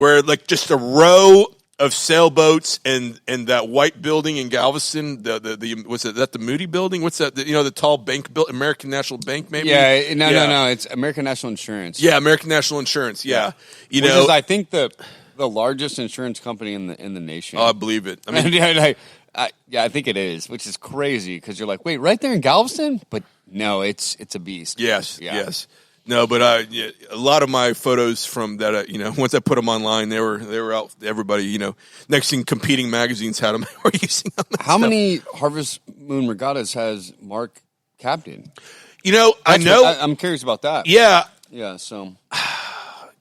where like just a row of sailboats and that white building in Galveston, the what's that the Moody building? What's that? The tall bank American National Bank, maybe? Yeah, no, it's American National Insurance. Yeah, American National Insurance. Yeah, Which is, I think, the largest insurance company in the nation. Oh, I believe it. I mean, I think it is, which is crazy because you're like, wait, right there in Galveston? But no, it's a beast. Yes. No, but a lot of my photos from that, once I put them online, they were out. Everybody, next thing, competing magazines had them. Were using them. How many Harvest Moon Regattas has Mark captained? I'm curious about that. Yeah. So,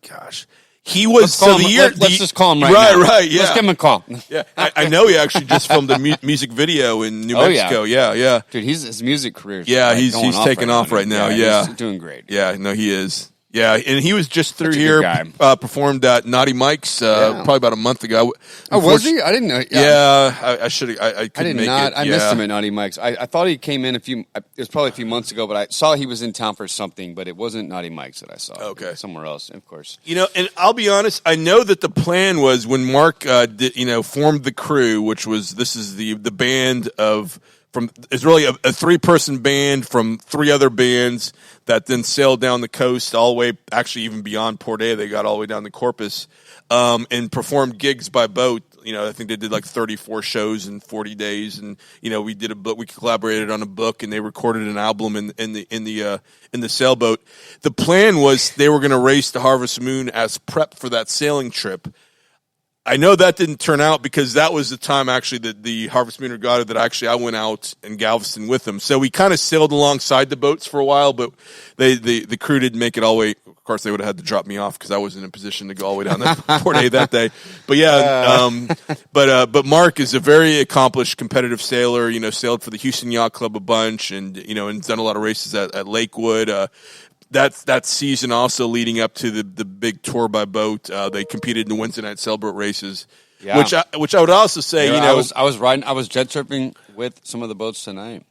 gosh. He was let's just call him right. Yeah, let's give him a call. Yeah, I know he actually just filmed a music video in New Mexico. Yeah. Dude, his music career. Yeah, he's taking off right now. Yeah, he's doing great. Yeah, no, he is. Yeah, and he was just through here, performed at Naughty Mike's probably about a month ago. Oh, was he? I didn't know. Yeah, I should. I couldn't make it. I missed him at Naughty Mike's. I thought he came in it was probably a few months ago, but I saw he was in town for something, but it wasn't Naughty Mike's that I saw. Okay. Somewhere else, of course. And I'll be honest, I know that the plan was when Mark formed the crew, which was this is the band it's really a 3-person band from 3 other bands that then sailed down the coast all the way, actually even beyond Port A. They got all the way down to Corpus and performed gigs by boat. I think they did like 34 shows in 40 days, and we did a book. We collaborated on a book, and they recorded an album in the sailboat. The plan was they were going to race the Harvest Moon as prep for that sailing trip. I know that didn't turn out because that was the time actually that the Harvest Moon Regatta that actually I went out in Galveston with them. So we kind of sailed alongside the boats for a while, but the crew didn't make it all the way. Of course, they would have had to drop me off because I wasn't in a position to go all the way down to Port A that day. But but Mark is a very accomplished competitive sailor. Sailed for the Houston Yacht Club a bunch, and and done a lot of races at Lakewood. That season also leading up to the big tour by boat, they competed in the Wednesday night sailboat races, which I would also say, I was jet surfing with some of the boats tonight.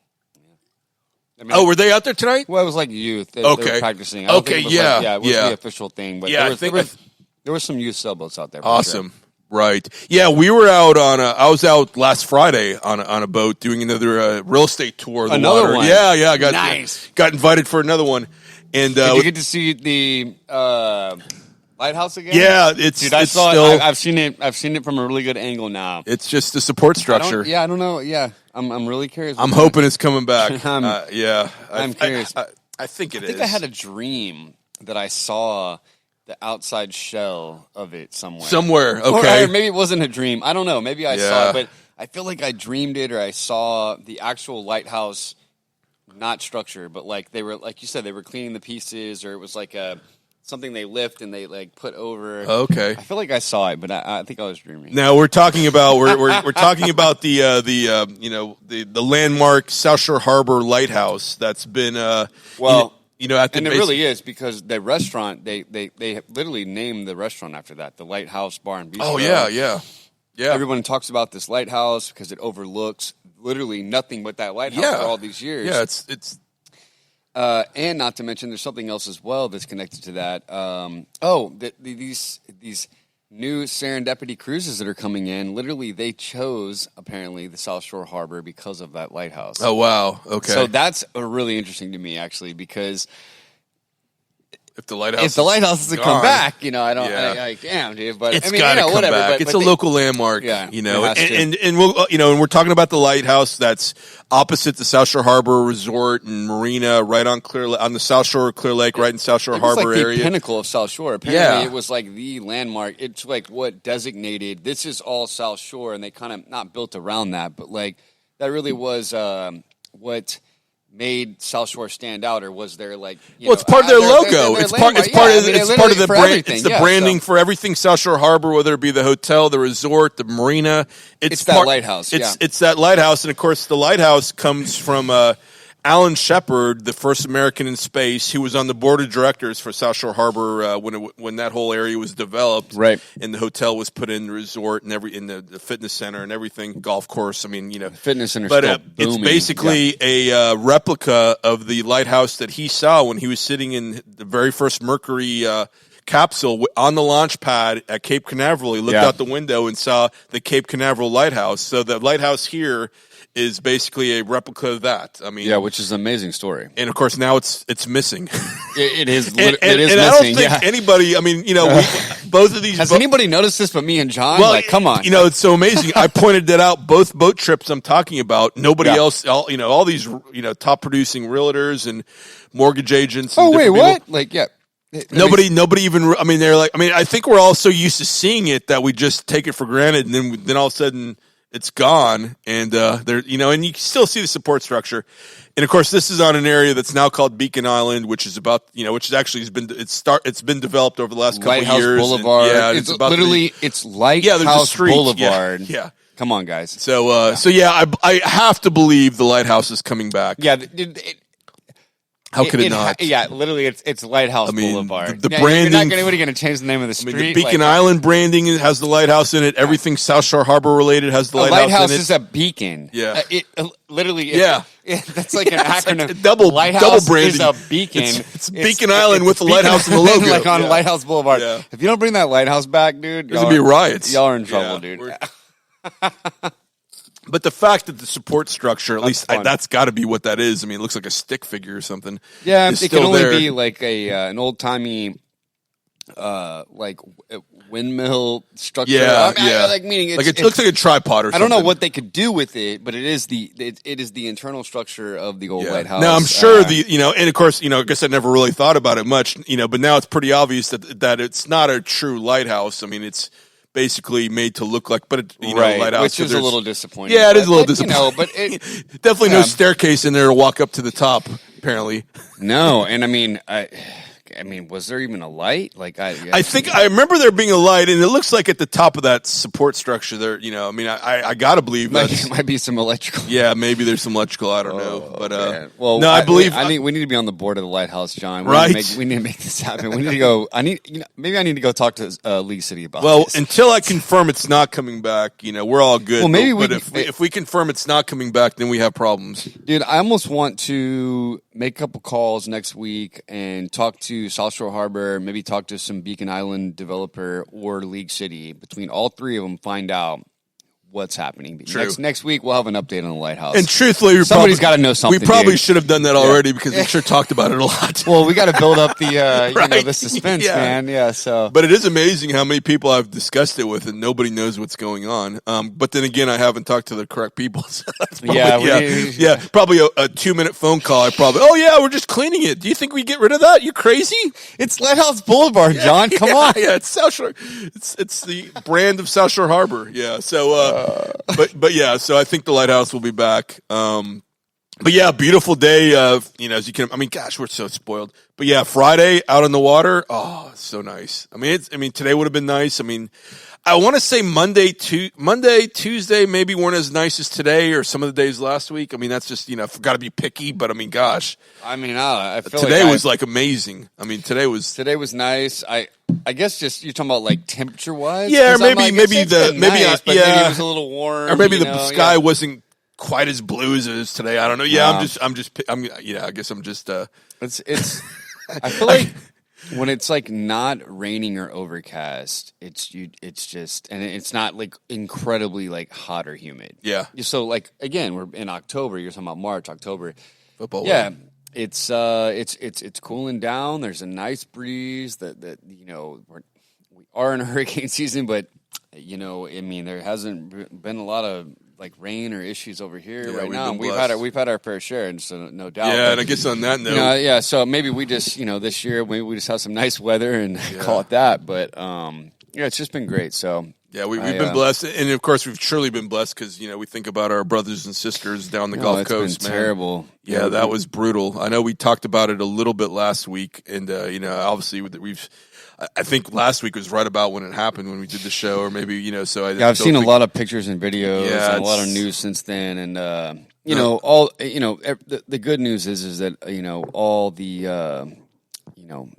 Were they out there tonight? Well, it was like youth. They were practicing. It was the official thing, but there were some youth sailboats out there. Awesome. Sure. Right. Yeah, we were out I was out last Friday on a boat doing another real estate tour of the another water. One. Yeah, I got invited for another one. And did you get to see the lighthouse again? Yeah, I've seen it from a really good angle now. It's just the support structure. I don't know. Yeah, I'm really curious. I'm hoping it's coming back. I'm curious. I think it is. I think I had a dream that I saw the outside shell of it somewhere. Okay. Or maybe it wasn't a dream. I don't know. Maybe I saw it, but I feel like I dreamed it or I saw the actual lighthouse. Not structure, but like they were, like you said, they were cleaning the pieces, or it was like something they lift and they like put over. Okay, I feel like I saw it, but I think I was dreaming. Now we're talking about we're talking about the landmark South Shore Harbor Lighthouse that's been at the and it really is because the restaurant they literally named the restaurant after that, the Lighthouse Bar and Bistro. Oh yeah. Everyone talks about this lighthouse because it overlooks literally nothing but that lighthouse for all these years. Yeah, it's and not to mention there's something else as well that's connected to that. These new Serendipity cruises that are coming in, literally they chose apparently the South Shore Harbor because of that lighthouse. Oh wow, okay. So that's really interesting to me actually because if the lighthouse doesn't come back, I don't. I damn, dude. But it's got to come whatever. back. It's a local landmark, and we'll, and we're talking about the lighthouse that's opposite the South Shore Harbor Resort and Marina, right on the South Shore of Clear Lake, right in South Shore Harbor area. The pinnacle of South Shore. Apparently, it was like the landmark. It's like what designated this is all South Shore, and they kind of not built around that, but like that really was what made South Shore stand out, or was there like it's part of their logo. It's part of the brand. It's the branding for everything South Shore Harbor, whether it be the hotel, the resort, the marina. It's that lighthouse. It's that lighthouse, and of course the lighthouse comes from Alan Shepard, the first American in space, who was on the board of directors for South Shore Harbor when that whole area was developed, right? And the hotel was put in the resort and in the fitness center and everything, golf course. I mean, fitness center. But it's basically a replica of the lighthouse that he saw when he was sitting in the very first Mercury capsule on the launch pad at Cape Canaveral. He looked out the window and saw the Cape Canaveral lighthouse. So the lighthouse here is basically a replica of that. I mean, which is an amazing story. And of course, now it's missing. It is. And missing. I don't think anybody. I mean, both of these. Has anybody noticed this but me and John? Well, come on. It's so amazing. I pointed that out. Both boat trips I'm talking about. Nobody else. All these top producing realtors and mortgage agents. And wait, what? People. Nobody even. I mean, they're like. I mean, I think we're all so used to seeing it that we just take it for granted, and then all of a sudden it's gone, and and you can still see the support structure. And of course, this is on an area that's now called Beacon Island, which is about which actually has been it's been developed over the last couple Lighthouse of years. Boulevard. And, it's literally it's Lighthouse Boulevard. Yeah. Come on, guys. So I have to believe the lighthouse is coming back. Yeah. How could it not? Literally, it's Lighthouse Boulevard. The branding. Anybody going to change the name of the street? The Beacon Island branding has the lighthouse in it. Everything South Shore Harbor related has the lighthouse in it. Is a beacon. Yeah. Literally. That's like an acronym. Like double branding. Is a beacon. It's Beacon Island with the lighthouse in the logo. Like on Lighthouse Boulevard. Yeah. If you don't bring that lighthouse back, dude, there's going to be riots. Y'all are in trouble, dude. But the fact that the support structure, at least that's got to be what that is. I mean, it looks like a stick figure or something. Yeah, it can only be like an old timey, windmill structure. Yeah, Meaning it looks like a tripod or something. I don't know what they could do with it, but it is the internal structure of the old lighthouse. Now I'm sure and of course, I guess I never really thought about it much, but now it's pretty obvious that it's not a true lighthouse. I mean, it's basically made to look like, but lighthouse, which is a little disappointing. Yeah, it is a little disappointing. But definitely no staircase in there to walk up to the top. Apparently, no. And I mean, was there even a light? I think I remember there being a light, and it looks like at the top of that support structure there. I gotta believe that might be some electrical. Yeah, maybe there's some electrical. I don't know, but I believe we need to be on the board of the lighthouse, John. Right, we need to make this happen. We need to go. Maybe I need to go talk to League City about. Well, this. Until I confirm it's not coming back, we're all good. Well, maybe if we confirm it's not coming back, then we have problems, dude. I almost want to make a couple calls next week and talk to South Shore Harbor, maybe talk to some Beacon Island developer or League City. Between all three of them, find out what's happening. Next week, we'll have an update on the lighthouse. And truthfully, somebody's got to know something. We probably should have done that already because we sure talked about it a lot. Well, we got to build up the the suspense, man. Yeah. So, but it is amazing how many people I've discussed it with, and nobody knows what's going on. But then again, I haven't talked to the correct people. So probably a 2-minute phone call. We're just cleaning it. Do you think we get rid of that? You crazy? It's Lighthouse Boulevard, John. Come on. Yeah, it's South Shore. It's the brand of South Shore Harbor. Yeah. So. So I think the lighthouse will be back. But yeah, beautiful day. As you can, gosh, we're so spoiled. But yeah, Friday out on the water. Oh, it's so nice. Today would have been nice. I want to say Monday, Tuesday, maybe weren't as nice as today or some of the days last week. That's just, got to be picky, but gosh. I feel today was amazing. Today was nice. I guess just you're talking about temperature wise. Yeah, maybe it was a little warm, or maybe the sky wasn't quite as blue as it is today. I don't know. Yeah, I guess I'm just. It's. I feel like when it's not raining or overcast, it's just, and it's not incredibly hot or humid. Yeah. So again, we're in October. You're talking about March, October. Football. Yeah. It's cooling down. There's a nice breeze that we are in hurricane season, but there hasn't been a lot of rain or issues over here right now. We've had our fair share, and so no doubt. Yeah, and I guess on that note, so maybe we just this year maybe we just have some nice weather and call it that. But it's just been great. So. Yeah, we've been blessed, and of course we've truly been blessed because we think about our brothers and sisters down the Gulf Coast. It's been terrible. Yeah, that was brutal. I know we talked about it a little bit last week, and obviously I think last week was right about when it happened when we did the show, or maybe So I've seen a lot of pictures and videos, and a lot of news since then, and the good news is that all the.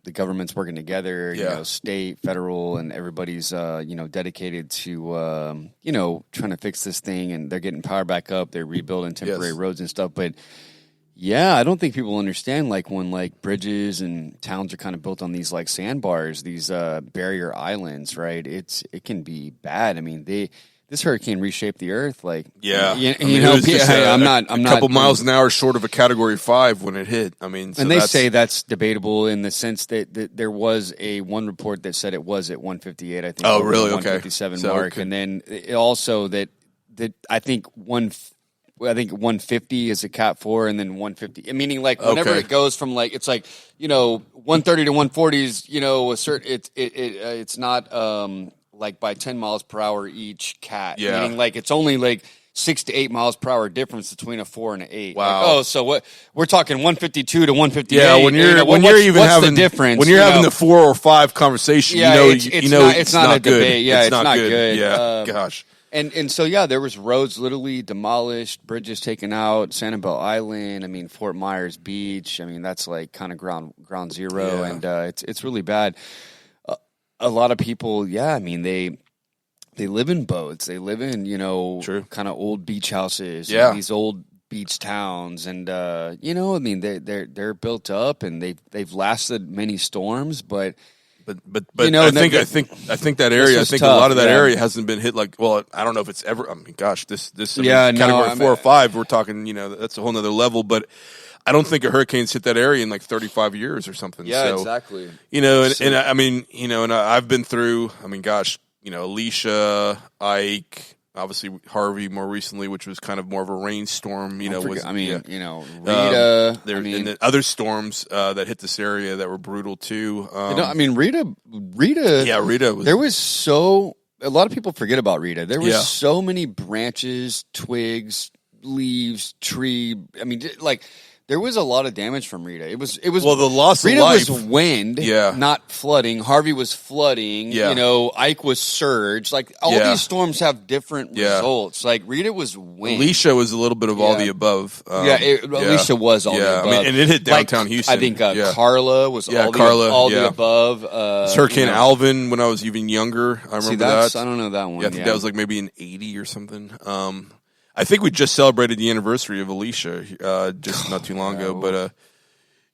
The government's working together, state, federal, and everybody's, dedicated to, trying to fix this thing, and they're getting power back up. They're rebuilding temporary roads and stuff. But, Yeah, I don't think people understand like when like bridges and towns are kind of built on these like sandbars, these barrier islands, right? It can be bad. I mean, this hurricane reshaped the earth. Like, yeah, you I mean, know, it was just I'm not a couple miles an hour short of a Category 5 when it hit. I mean, so and they say that's debatable in the sense that there was one report that said it was at 158. I think. Oh, really? The 157 Okay. mark, and then also that I think 150 is a Cat 4, and then 150. Meaning, like whenever it goes from like it's like 130 to 140 is a certain. It's not like by 10 miles per hour each Cat. Yeah. Meaning like it's only like 6 to 8 miles per hour difference between a 4 and an 8. Wow. Like, so what we're talking 152 to 158. Yeah, when you're even what's having the difference? When you're having the 4 or 5 conversation, it's not not a good. debate. Yeah, it's not good. Yeah, gosh. And so there was roads literally demolished, bridges taken out, Sanibel Island. I mean, Fort Myers Beach. I mean, that's like kind of ground zero, and it's really bad. A lot of people, I mean, they live in boats. They live in kind of old beach houses, these old beach towns, and I mean, they're built up and they've lasted many storms, but. But I think that area. I think tough, a lot of that area hasn't been hit. Like, well, I don't know if it's ever. I mean, gosh, category 4 or 5. We're talking. That's a whole nother level. But I don't think a hurricane's hit that area in like 35 years or something. Yeah, so, exactly. And I mean, and I've been through. I mean, gosh, Alicia, Ike. Obviously, Harvey more recently, which was kind of more of a rainstorm. Rita. And then other storms that hit this area that were brutal too. Rita. Yeah, Rita. There was a lot of people forget about Rita. There was so many branches, twigs, leaves, tree. I mean, like. There was a lot of damage from Rita. It was well, the loss Rita of life was wind, not flooding. Harvey was flooding. Ike was surge. Like all these storms have different results. Like Rita was wind. Alicia was a little bit of all the above. Alicia was all the above. I mean, and it hit downtown Houston. I think Carla was all the above. It's Hurricane Alvin when I was even younger. I remember that. I don't know that one. Yeah, I think that was like maybe an 80 or something. I think we just celebrated the anniversary of Alicia just not too long ago, but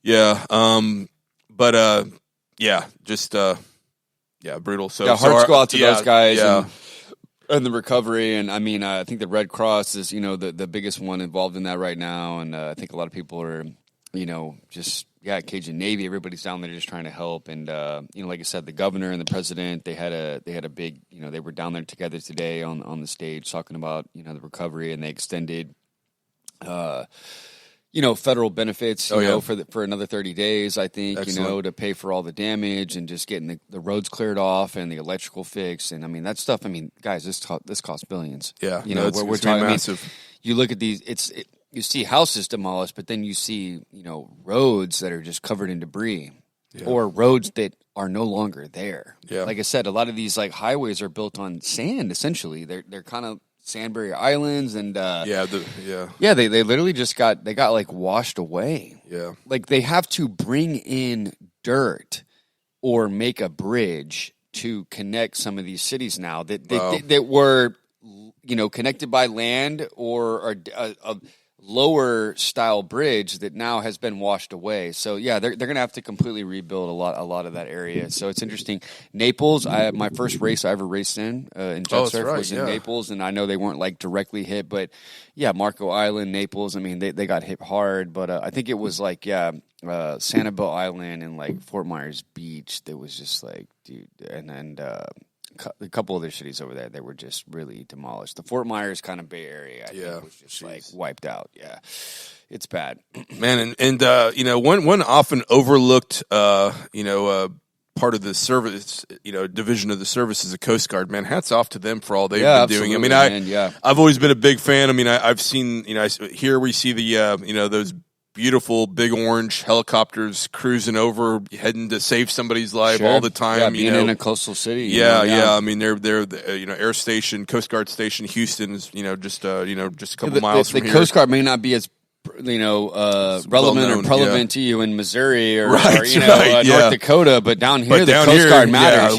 brutal. So hearts go out to those guys and the recovery. And I mean, I think the Red Cross is the biggest one involved in that right now, and I think a lot of people are Cajun Navy. Everybody's down there just trying to help, and like I said, the governor and the president they had a big they were down there together today on the stage talking about the recovery, and they extended federal benefits for another 30 days, I think. Excellent. To pay for all the damage and just getting the roads cleared off and the electrical fixed, and I mean that stuff. I mean, guys, this costs billions. Yeah, we're talking massive. You look at these, you see houses demolished, but then you see, roads that are just covered in debris or roads that are no longer there. Yeah. Like I said, a lot of these like highways are built on sand, essentially. They're kind of sand barrier islands and they literally just got like washed away. Yeah. Like they have to bring in dirt or make a bridge to connect some of these cities now that were connected by land or a lower style bridge that now has been washed away. So they're going to have to completely rebuild a lot of that area. So it's interesting. Naples, my first race I ever raced in jet surf was in Naples, and I know they weren't like directly hit, but Marco Island, Naples, I mean they got hit hard, but I think it was like Sanibel Island and like Fort Myers Beach that was just like, dude, and a couple other cities over there that were just really demolished. The Fort Myers kind of Bay Area, I think, was just like wiped out. Yeah, it's bad, man. And one often overlooked, part of the service, division of the service is the Coast Guard. Man, hats off to them for all they've been doing. I mean, I've always been a big fan. I mean, I've seen, here we see the, those beautiful big orange helicopters cruising over, heading to save somebody's life all the time. Yeah, being in a coastal city. I mean, they're Air Station, Coast Guard Station, Houston is just a couple miles from here. The Coast Guard may not be as relevant or prevalent to you in Missouri or North Dakota, but down here the Coast Guard matters.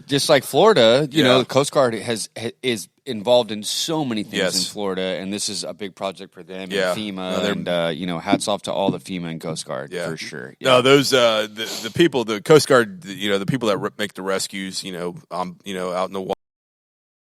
just like Florida, you know, the Coast Guard is involved in so many things in Florida, and this is a big project for them. And FEMA, and you know, hats off to all the FEMA and Coast Guard for sure. No, those the people, the Coast Guard, you know, the people that make the rescues, you know, out in the water.